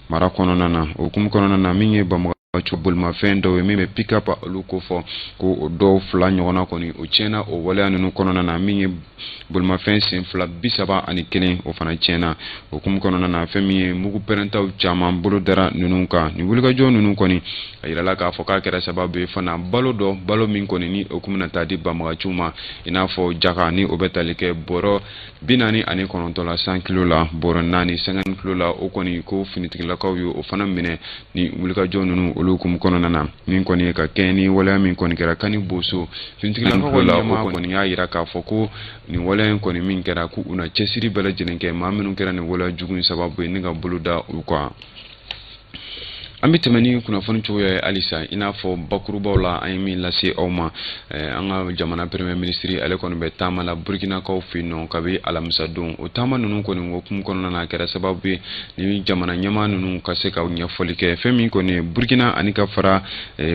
mara kɔnɔna na o hukumu kɔnɔna na min ye Bamakɔ bolimafɛn dɔw ye min bɛ pick up olu ko fɔ ko dɔw fila ɲɔgɔnna kɔni o tiɲɛna o waleya ninnu kɔnɔna na min ye bolimafɛn sen fila 31 o fana tiɲɛna o hukumu kɔnɔna na fɛn min ye mugu pɛrɛntaw caman bolo dara ninnu kan ni wulikajɔ ninnu kɔni a yirala k'a fɔ k'a kɛra sababu ye fana balo min kɔni ni o kun bɛna taa di banbagaciw ma i n'a fɔ jaka ni o bɛ tali kɛ bɔrɔ 49 la 100 kilo la bɔrɔ 4 50 kilo la o kɔni ko finitigilakaw ye o fana minɛ ni wulikajɔ ninnu olu hukumu kɔnɔna na min kɔni ye ka kɛ ni waleya min kɔni kɛra kani boso finitigilakaw la o kɔni y'a yira k'a fɔ ko ni waleya in kɔni min kɛra ko una cɛsiri bɛɛ lajɛlen kɛ maa minnu kɛra ni waleya jugu in sababu ye ni ka bolo da u kan. An bɛ tɛmɛ ni kunnafoni cogoya ye halisa i n'a fɔ bakurubaw la an ye min lase aw ma an ka jamana premier ministre ale kɔni bɛ taama la Burkinakaw fɛ yen nɔ kabi alamisa don o taama ninnu kɔni hukumu kɔnɔna na a kɛra sababu ye ni jamana ɲɛmaa ninnu ka se ka ɲɛfɔli kɛ fɛn min kɔni Burkina ani ka fara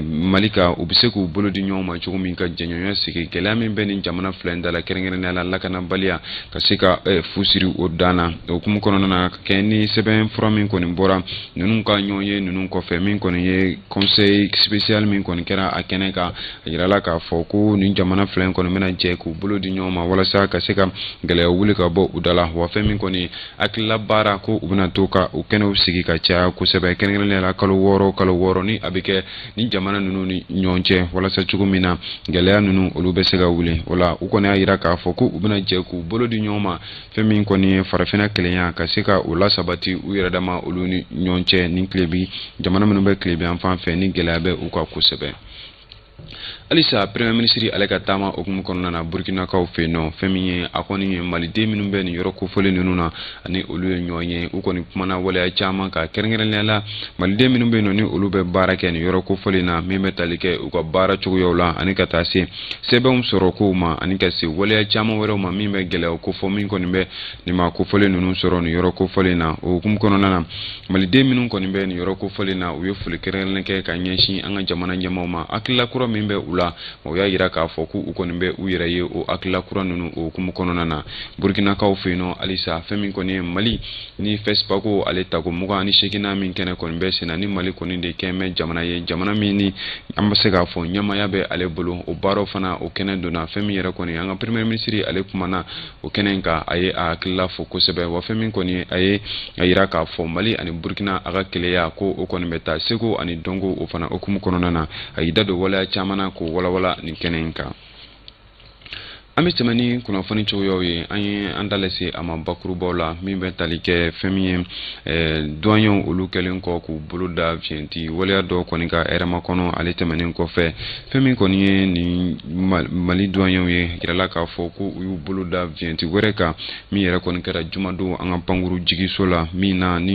Mali kan u bɛ se k'u bolo di ɲɔgɔn ma cogo min ka jɛɲɔgɔnya sigi gɛlɛya min bɛ ni jamana fila in da la kɛrɛnkɛrɛnnenya la lakanabaliya ka se ka fu siri o dan na o hukumu kɔnɔna na ka kɛ ni sɛbɛn fura min kɔni bɔra ninnu ka ɲɔgɔn ye ninnu kɔfɛ min kɔni ye conseil spécial min kɔni kɛra a kɛnɛ kan a yirala k'a fɔ ko ni jamana fila in kɔni bɛna jɛ k'u bolo di ɲɔgɔn ma walasa ka se ka gɛlɛya wuli ka bɔ u da la wa fɛn min kɔni hakilila baara ko u bɛna to ka u kɛnɛw sigi ka caya kosɛbɛ kɛrɛnkɛrɛnnenya la kalo wɔɔrɔ ni a bɛ kɛ ni jamana ninnu ni ɲɔgɔn cɛ walasa cogo min na gɛlɛya ninnu olu bɛ se ka wuli o la u kɔni y'a yira k'a fɔ ko u bɛna jɛ k'u bolo di ɲɔgɔn ma fɛn min kɔni ye farafinna kelenya ka se ka u lasabati u yɛrɛ dama olu ni ɲɔgɔn cɛ ni tile bi jamana minnu bɛ tile bi an fan fɛ ni gɛlɛya bɛ u ka kosɛbɛ. Halisa premier ministre ale ka taama hukumu kɔnɔna na Burkinakaw fɛ yen nɔ fɛn min ye a kɔni ye maliden minnu bɛ nin yɔrɔ kofɔlen ninnu na ani olu ye ɲɔgɔn ye u kɔni kumana waleya caman ka kɛrɛnkɛrɛnnenya la maliden minnu bɛ yen nɔ ni olu bɛ baara kɛ nin yɔrɔ kofɔlen na min bɛ tali kɛ u ka baara cogoyaw la ani ka taa se sɛbɛnw sɔrɔ kow ma ani ka se waleya caman wɛrɛw ma min bɛ gɛlɛya kofɔ min kɔni bɛ nin ma kofɔlen ninnu sɔrɔ nin yɔrɔ kofɔlen na o hukumu kɔnɔna na maliden minnu kɔni bɛ nin yɔrɔ kofɔlen na u ye foli kɛrɛnkɛrɛnnen kɛ ka ɲɛsin an ka jamana ɲɛmaaw ma hakilila kura min bɛ u la o y'a yira k'a fɔ ko u kɔni bɛ u yɛrɛ ye o hakilila kura ninnu o hukumu kɔnɔna na Burkinakaw fɛ yen nɔ halisa fɛn min kɔni ye Mali ni FESPACO ale tako 28 min kɛnɛ kɔni bɛ sen na ni Mali kɔni de kɛn bɛ jamana ye jamana min ni an bɛ se k'a fɔ ɲɛmaaya bɛ ale bolo o baaraw fana o kɛnɛ donna fɛn min yɛrɛ kɔni an ka premier ministre ale kumana o kɛnɛ in kan a ye a hakilila fɔ kosɛbɛ wa fɛn min kɔni a ye a yira k'a fɔ Mali ani Burkina a ka kɛlɛya ko o kɔni bɛ taa seko ani dɔnko o fana hukumu kɔnɔna na a y'i da don waleya caman na k'o walawala nin kɛnɛ in kan. An bɛ tɛmɛ ni kunnafoni cogoyaw ye an ye an da lase a ma bakurubaw la min bɛ tali kɛ fɛn min ye douaniers olu kɛlen kɔ k'u bolo da fiɲɛti waleya dɔw kɔni ka hɛrɛma kɔnɔ ale tɛmɛnen kɔfɛ fɛn min kɔni ye nin Mali douaniers ye yirala k'a fɔ ko u y'u bolo da fiɲɛti wɛrɛ kan min yɛrɛ kɔni kɛra jumadon an ka pankuru jigiso la min na ni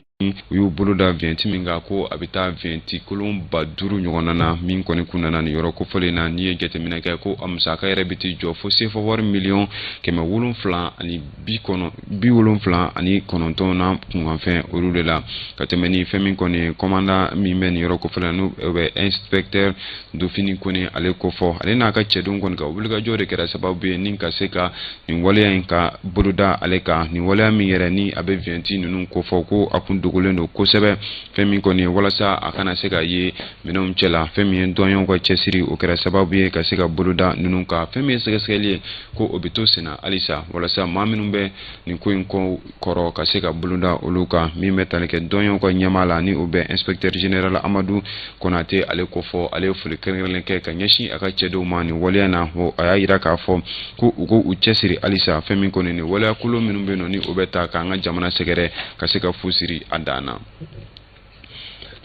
u y'u bolo da viɲɛti min kan ko a bɛ taa viɲɛti kolon 5000 ɲɔgɔnna na min kɔni kun nana nin yɔrɔ kofɔlen na n'i ye jateminɛ kɛ ko a musaka yɛrɛ bɛ t'i jɔ fo sefa wari miliyɔn 779 na kunkanfɛn olu de la ka tɛmɛ ni fɛn min kɔni ye commandant min bɛ nin yɔrɔ kofɔlen na n'o bɛ inspecteur Dofini Kone ale kofɔ ale n'a ka cɛdenw kɔni ka wulikajɔ de kɛra sababu ye ni ka se ka nin waleya in ka boloda ale kan nin waleya min yɛrɛ ni a bɛ viɲɛti ninnu kofɔ ko a kun dogolen don kosɛbɛ fɛn min kɔni ye walasa a kana se ka ye minɛnw cɛ la fɛn min ye douaniers ka cɛsiri o kɛra sababu ye ka se ka boloda ninnu kan fɛn min ye sɛgɛsɛgɛli ye ko o bɛ to senna halisa walasa maa minnu bɛ nin ko in kɔrɔ ka se ka boloda olu kan min bɛ tali kɛ douaniers ka ɲɛmaa la ni o bɛ inspecteur général Amadu Konate ale kofɔ ale ye foli kɛrɛnkɛrɛnnen kɛ ka ɲɛsin a ka cɛdenw ma nin waleya na a y'a yira k'a fɔ ko u ko u cɛsiri halisa fɛn min kɔni nin waleya kolon minnu bɛ yen nɔ ni o bɛ ta k'an ka jamana sɛgɛrɛ ka se ka fu siri a dan na.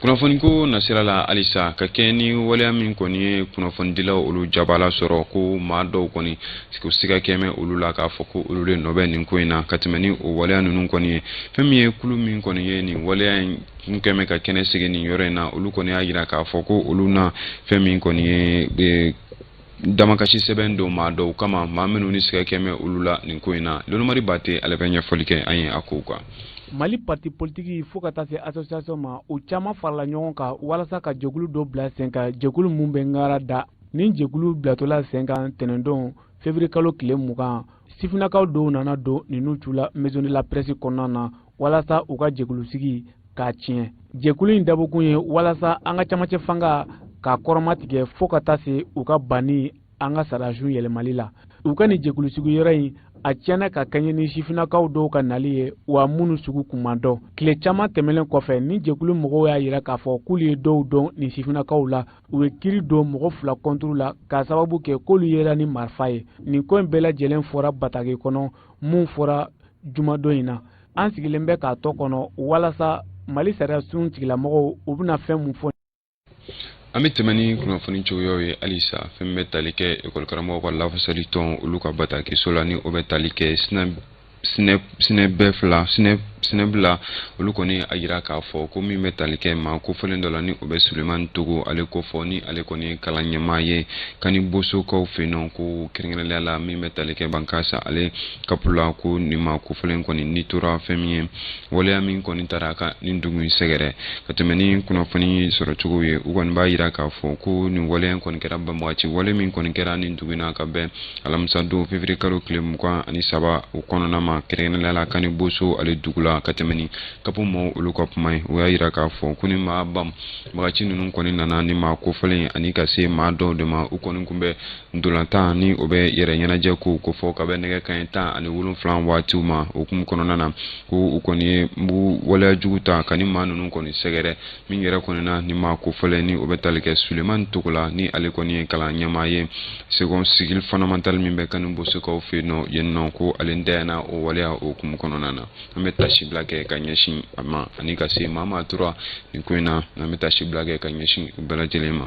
Kunnafoni ko nasira la halisa ka kɛ ni waleya min kɔni ye kunnafonidilaw olu jabala sɔrɔ ko maa dɔw kɔni siga kɛmɛ olu la k'a fɔ ko olu de nɔ bɛ nin ko in na ka tɛmɛ ni o waleya ninnu kɔni ye fɛn min ye kulu min kɔni ye nin waleya in kɛmɛ ka kɛnɛ sigi nin yɔrɔ in na olu kɔni y'a yira k'a fɔ ko olu na fɛn min kɔni ye damakasi sɛbɛn dɔw maa dɔw kama maa minnu ni siga kɛmɛ olu la nin ko in na Lomari Bate ale bɛ ɲɛfɔli kɛ an ye a kow kan. Mali parti politique fo ka taa se association ma o caman farala ɲɔgɔn kan walasa ka jɛkulu dɔ bila sen kan jɛkulu mun bɛ ngara da ni jɛkulu bilatɔla sen kan tɛnɛndon février kalo tile 20 sifinakaw dɔw nana don ninnu cula maison de la presse kɔnɔna na walasa u ka jɛkulu sigi k'a tiɲɛ. Jɛkulu in dabɔkun ye walasa an ka camancɛ fanga k'a kɔrɔmatigɛ fo ka taa se u ka banni an ka sarasiw yɛlɛmali la. U ka nin jɛkulu sigiyɔrɔ in a tiɲɛna ka kɛɲɛ ni sifinnakaw dɔw ka nali ye wa minnu sugu kun man dɔn. Tile caman tɛmɛnen kɔfɛ ni jɛkulu mɔgɔw y'a yira k'a fɔ k'olu ye dɔw dɔn nin sifinnakaw la u ye kiiri don mɔgɔ 2 kɔnturu la k'a sababu kɛ k'olu yera ni marifa ye. Nin ko in bɛɛ lajɛlen fɔra bataki kɔnɔ mun fɔra jumadon in na. An sigilen bɛ k'a tɔ kɔnɔ walasa Mali sariyasun tigilamɔgɔw u bɛna fɛn mun fɔ. An bɛ tɛmɛ ni kunnafoni cogoyaw ye halisa fɛn bɛ tali kɛ ekɔlikaramɔgɔw ka lafasali tɔn olu ka batakiso la ni o bɛ tali kɛ sinɛbila olu kɔni a yira k'a fɔ ko min bɛ tali kɛ maa kofɔlen dɔ la ni o bɛ Sulemani Togo ale kofɔ ni ale kɔni kalan ɲɛmaa ye kani bosokaw fɛ yen ko kɛrɛnkɛrɛnnenya la min bɛ tali kɛ Bankasa ale kapula ko nin maa kofɔlen kɔni ni tora fɛn min ye waleya min kɔni taara ka nin dugu in sɛgɛrɛ ka tɛmɛ ni kunnafoni sɔrɔ cogo ye u kɔni b'a yira k'a fɔ ko nin waleya kɔni kɛra banbagaci wale min kɔni kɛra nin dugu in na ka bɛn alamisa don février kalo tile 23 o kɔnɔna ma kɛrɛnkɛrɛnnenya la kani boso ale dugu la ka tɛmɛ ni kapo mɔgɔw olu ka kuma ye u y'a yira k'a fɔ ko ni maa bagaci ninnu kɔni nana ni maa kofɔlen ani ka se maa dɔw de ma u kɔni kun bɛ ndolantan ni o bɛ yɛrɛ ɲɛnajɛ ko fɔ ka bɛ nɛgɛ kanɲɛ 17 waatiw ma o kun kɔnɔna na ko u kɔni ye waleya jugu ta ka ni maa ninnu kɔni sɛgɛrɛ min yɛrɛ kɔni na ni maa kofɔlen ni o bɛ tali kɛ Sulemani Togo la ni ale kɔni ye kalan ɲɛmaa ye second cycle fondamental min bɛ kani bosokaw fɛ yen nɔ ko ale dayana o waleya o kun kɔnɔna na an bɛ tasibila kɛ ka ɲɛsin a ma ani ka se maa tora nin ko in na an bɛ tasibila kɛ ka ɲɛsin u bɛɛ lajɛlen ma.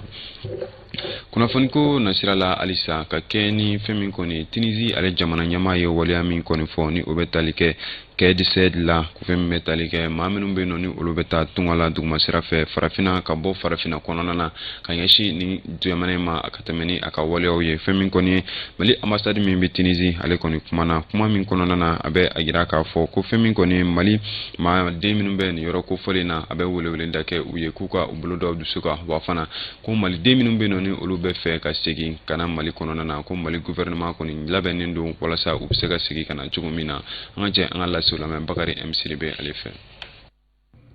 Kunnafoni ko nasira la halisa ka kɛ ni fɛn min kɔni Tunisie ale jamana ɲɛmaa ye waleya min kɔni fɔ ni o bɛ tali kɛ K17 la ko fɛn min bɛ tali kɛ maa minnu bɛ yen nɔ ni olu bɛ taa tunga la duguma sira fɛ farafinna ka bɔ farafinna kɔnɔna na ka ɲɛsin ni jamana in ma a ka tɛmɛ ni a ka waleyaw ye fɛn min kɔni ye Mali ambassade min bɛ Tunisie ale kɔni kumana kuma min kɔnɔna na a bɛ a yira k'a fɔ ko fɛn min kɔni Mali maa den minnu bɛ nin yɔrɔ kofɔlen na a bɛ weleweleda kɛ u ye k'u ka u bolo da dusu kan wa fana ko Mali den minnu bɛ yen nɔ ni olu bɛ fɛ ka segin ka na Mali kɔnɔna na ko Mali gouvernement kɔni labɛnnen don walasa u bɛ se ka segin ka na cogo min na an ka jɛ an ka lase lamɛn Bakari M bɛ ale fɛ.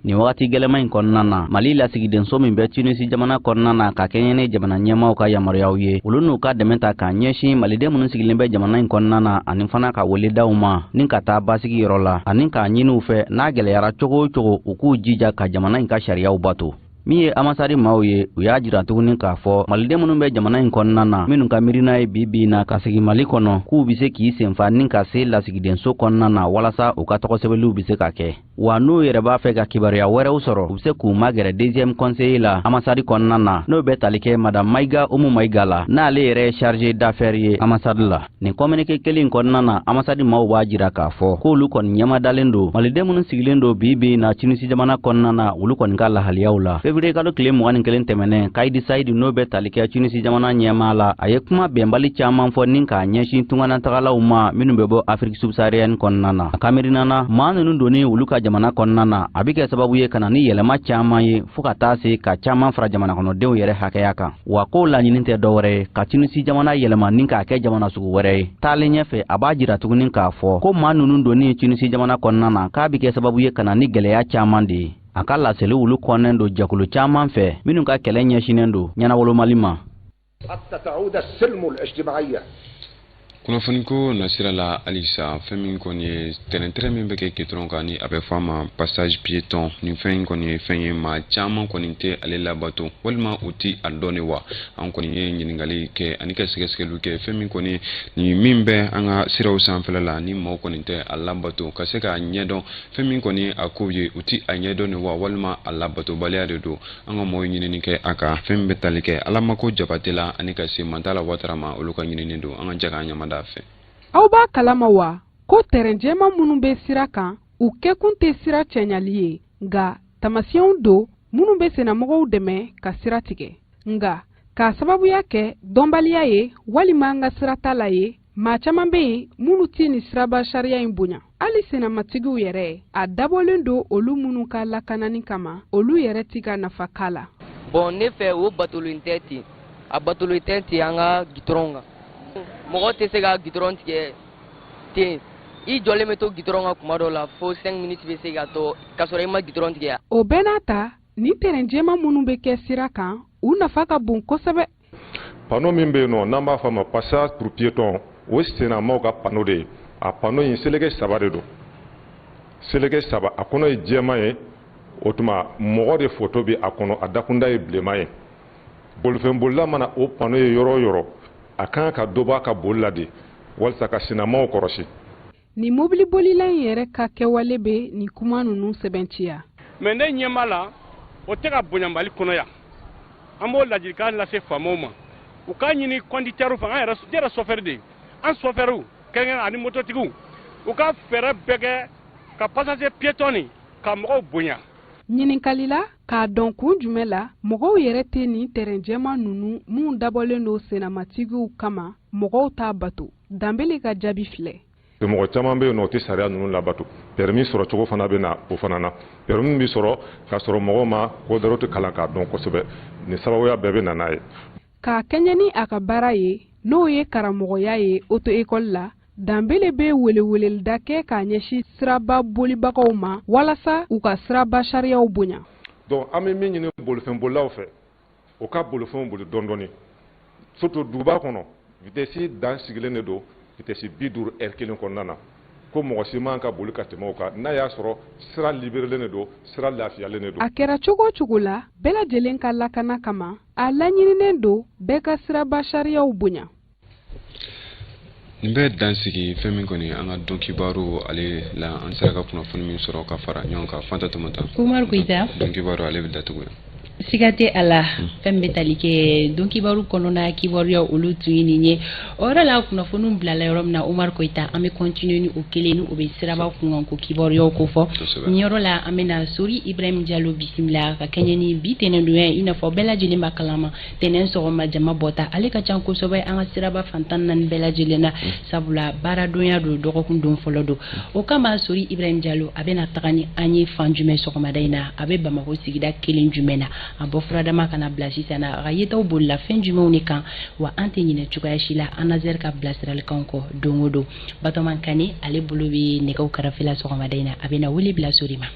Ni wagati gɛlɛma in kɔnɔna na Mali lasigidenso min bɛ Tunisie jamana kɔnɔna na ka kɛɲɛ ni jamana ɲɛmaaw ka yamaruyaw ye olu n'u ka dɛmɛ ta ka ɲɛsin maliden minnu sigilen bɛ jamana in kɔnɔna na ani fana ka weledaw ma ni ka taa basigi yɔrɔ la ani k'a ɲini u fɛ n'a gɛlɛyara cogo o cogo u k'u jija ka jamana in ka sariyaw bato. Min ye amasari maaw ye u y'a jira tuguni k'a fɔ maliden minnu bɛ jamana in kɔnɔna na minnu ka miirina ye bi na ka sigi Mali kɔnɔ k'u bɛ se k'i senfa ni ka se lasigidenso kɔnɔna na walasa u ka tɔgɔsɛbɛliw bɛ se ka kɛ wa n'u yɛrɛ b'a fɛ ka kibaruya wɛrɛw sɔrɔ u bɛ se k'u magɛrɛ deuxième conseiller la amasari kɔnɔna na n'o bɛ tali kɛ madame Maïga Oumou Maïga la n'ale yɛrɛ ye chargé d'affaires ye amasari la. Nin communiqué kelen kɔnɔna na amasari maaw b'a jira k'a fɔ k'olu kɔni ɲɛmadalen don maliden minnu sigilen don bi na Tunisie jamana kɔnɔna na olu kɔni ka lahaliyaw la. Février kalo tile 21 tɛmɛnen Kayidi Sayidi n'o bɛ tali kɛ Tunisie jamana ɲɛmaa la a ye kuma bɛnbali caman fɔ ni k'a ɲɛsin tunganatagalaw ma minnu bɛ bɔ Afrique subsaharienne kɔnɔna na. A ka miirina na maa ninnu donni olu ka jamana kɔnɔna na a bɛ kɛ sababu ye ka na ni yɛlɛma caman ye fo ka taa se ka caman fara jamana kɔnɔdenw yɛrɛ hakɛya kan wa k'o laɲini tɛ dɔwɛrɛ ye ka Tunisie jamana yɛlɛma ni k'a kɛ jamana sugu wɛrɛ ye. Taalen ɲɛfɛ a b'a jira tuguni k'a fɔ ko maa ninnu donni Tunisie jamana kɔnɔna na k'a bɛ kɛ sababu ye ka na ni gɛlɛya caman de ye. A ka laseli wulu kɔnnen don jɛkulu caman fɛ minnu ka kɛlɛ ɲɛsinnen don ɲɛnawolo Mali ma. Kunnafoni ko nasira la halisa fɛn min kɔni ye tɛrɛntɛrɛn min bɛ kɛ gitɔrɔn kan ni a bɛ fɔ a ma passage piéton nin fɛn in kɔni ye fɛn ye maa caman kɔni tɛ ale labato walima u ti a dɔn wa an kɔni ye ɲininkali kɛ ani ka sɛgɛsɛgɛliw kɛ fɛn min kɔni ni min bɛ an ka siraw sanfɛla la ni maaw kɔni tɛ a labato ka se k'a ɲɛdɔn fɛn min kɔni a kow ye u ti a ɲɛdɔn wa walima a labatobaliya de don an ka maaw ɲinini kɛ a kan fɛn min bɛ tali kɛ Alamako Jabate la ani ka se Mantala Watara ma olu ka ɲinini don an ka jaga ɲamada fɛ. Aw b'a kalama wa ko terrain jɛman minnu bɛ sira kan u kɛkun tɛ sira cɛɲali ye nka tamasiyɛnw don minnu bɛ sennamɔgɔw dɛmɛ ka sira tigɛ nka k'a sababuya kɛ dɔnbaliya ye walima an ka sira t'a la ye maa caman bɛ yen minnu tɛ nin siraba sariya in bonya hali sennamatigiw yɛrɛ a dabɔlen don olu minnu ka lakanani kama olu yɛrɛ t'i ka nafa k'a la. Bon ne fɛ o batolen tɛ ten a batolen tɛ ten an ka gitɔrɔnw kan. Mɔgɔ tɛ se ka gitɔrɔn tigɛ ten i jɔlen bɛ to gitɔrɔn kan kuma dɔw la fo 5 minutes bɛ se ka to k'a sɔrɔ i ma gitɔrɔn tigɛ. O bɛɛ n'a ta ni terrain jɛman minnu bɛ kɛ sira kan u nafa ka bon kosɛbɛ. Panneau min bɛ yen nɔ n'an b'a fɔ a ma passage pour piéton o sennamaw ka panneau de ye a panneau in seleke 3 de don seleke 3 a kɔnɔ ye jɛman ye o tuma mɔgɔ de photo bɛ a kɔnɔ a dakunda ye bilenman ye bolifɛnbolila mana o panneau ye yɔrɔ o yɔrɔ a kan ka dɔ b'a ka boli la de walasa ka sennamaw kɔrɔsi. Ni mobili bolila in yɛrɛ ka kɛwale bɛ ni kuma ninnu sɛbɛntiya. Mais ne ɲɛ b'a la o tɛ ka bonya Mali kɔnɔ yan an b'o ladilikan lase faamaw ma u k'a ɲini conducteur fɛ an yɛrɛ chauffeur de an chauffeur kɛrɛnkɛrɛn ani mototigiw u ka fɛɛrɛ bɛɛ kɛ ka passager piéton ka mɔgɔw bonya. Ɲininkali la k'a dɔn kun jumɛn la mɔgɔw yɛrɛ tɛ ni terrain jɛman ninnu mun dabɔlen don sennamatigiw kama mɔgɔw t'a bato Danbele ka jaabi filɛ. Mɔgɔ caman bɛ yen nɔ o tɛ sariya ninnu labato permis sɔrɔ cogo fana bɛ na o fana na permis bɛ sɔrɔ k'a sɔrɔ mɔgɔw ma kodaro tɛ kalan k'a dɔn kosɛbɛ nin sababuya bɛɛ bɛ na n'a ye. K'a kɛɲɛ ni a ka baara ye n'o ye karamɔgɔya ye auto école la Danbele bɛ weleweleda kɛ k'a ɲɛsin siraba bolibagaw ma walasa u ka siraba sariyaw bonya. Donc an bɛ min ɲini bolifɛnbolilaw fɛ o ka bolifɛnw boli dɔɔni surtout duguba kɔnɔ vitesse dan sigilen de don vitesse 50 heure kelen kɔnɔna na ko mɔgɔ si man ka boli ka tɛmɛ o kan n'a y'a sɔrɔ sira libérelen de don sira lafiyalen de don. A kɛra cogo o cogo la bɛɛ lajɛlen ka lakana kama a laɲininen don bɛɛ ka siraba sariyaw bonya. Nin bɛ dansigi fɛn min kɔni an ka dɔn kibaru ale la an sera ka kunnafoni min sɔrɔ ka fara ɲɔgɔn kan Fanta Tumata. Umaru Koyita. Dɔn kibaru ale bɛ datugu. Siga tɛ a la fɛn bɛ tali kɛ dɔn kibaru kɔnɔna kibaruya olu tun ye nin ye o yɔrɔ la kunnafoniw bilala yɔrɔ min na Umaru Koyita an bɛ continuer ni o kelen ni o bɛ siraba kunkan ko kibaruyaw ko fɔ nin yɔrɔ la an bɛna Sori Ibrahim Diallo bisimila ka kɛɲɛ ni bi tɛnɛndonya i n'a fɔ bɛɛ lajɛlen b'a kalama tɛnɛn sɔgɔma jama bɔta ale ka ca kosɛbɛ an ka siraba fantan naani bɛɛ lajɛlen na sabula baaradonya don dɔgɔkun don fɔlɔ don o kama Sori Ibrahim Diallo a bɛna taga ni an ye fan jumɛn sɔgɔmada in na a bɛ Bamako sigida kelen jumɛn na a bɔ furadama kana bila sisan na a ka yetaw bolila fɛn jumɛnw de kan wa an tɛ ɲinɛ cogoya si la Anazer ka bilasiralikanw kɔ don o don Batɔma Kane ale bolo bɛ nɛgɛw kɛrɛfɛla sɔgɔmada in na a bɛna wele bila Sori ma.